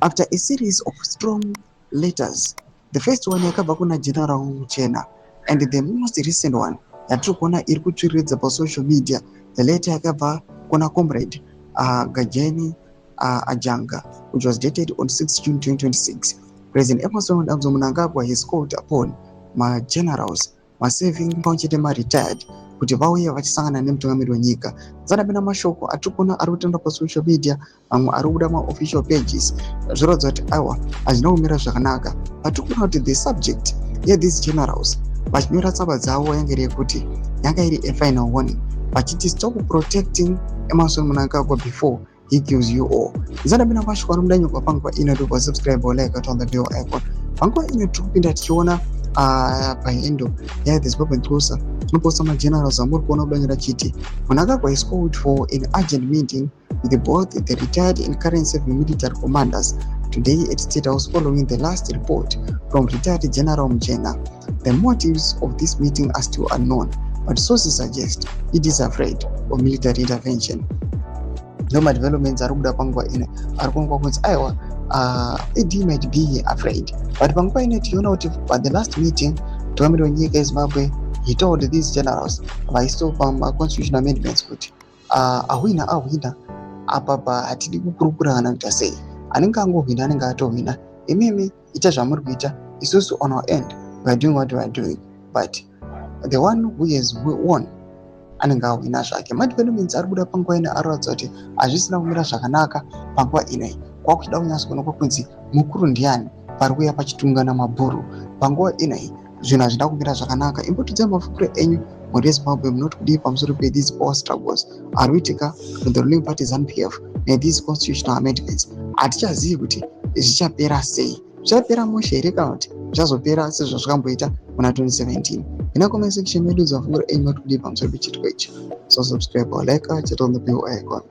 after a series of strong letters. The first one yakabva kuna general muchena, and the most recent one yatiri kuona iri kutsviridza pasocial media, the letter yakabva kuna comrade Gajeni Ajanga, which was dated on 6 June 2026. President Emerson Mnangagwa has called upon my generals, my serving pamwechete retired, kuti vauye vachisangana nemutungamiri wenyika. Zanapinda mashoko atiri kuona ari kutenda pasocial media, mamwe ari kubuda maofficial pages, zvirodza kuti aiwa hazvina kumira zvakanaka. Atiri kuona kuti the subject these generals vachinyora tsamba dzavo yange iri yekuti yanga iri a final warning, vachiti stop protecting Emerson Mnangagwa before he kills you all. Zanapinda mashoko ari kudanyurwa panguva ino. Ndipo subscribe or like on the bell icon. Panguva ino tiri kupinda tichiona paendo yaZimbabwe closer, tinoposta magenerals amuri kuona kudanyira chiti Mnangagwa is called for an urgent meeting with both the retired and current serving military commanders today at State House following the last report from retired General Muchena. The motives of this meeting are still unknown, but sources suggest it is afraid of military intervention. Noma developments are kubuda panguva ino ari kuonekwa kunzi aiwa AD might be afraid, but panguva ino tiona kuti at the last meeting mutungamiri wenyika yeZimbabwe he told these generals vaistop constitutional amendments kuti ahwina apapa hatidi kukurukura kana kuita sei, anenge angohwina anenge atohwina, imimi ita zvamuri kuita, isusu on our end we are doing what we are doing, but the one who has won anenge ahwina zvake. Madevelopments ari kubuda panguva ino aratidza kuti hazvisina kumira zvakanaka panguva inei. Kwakuchida kunyasa kuonekwa kunzi mukuru ndiani pari kuuya pachitungana mabhuru panguva inei. Zvinhu hazvina kumira zvakanaka. Imbotidzai mafukiro enyu mhuri yeZimbabwe, munoti kudii pamusoro these power struggles ari kuitika with the ruling party ZANU-PF these constitutional amendments. Hatichazivi kuti zvichapera sei, zvichapera mushe here kana kuti zvichazopera sezvazvakamboita muna 2017. Ina comment section medu dzafukiro enyu munoti kudii pamusoro pechitiko ichi. So subscribe or like, chat on the bell icon.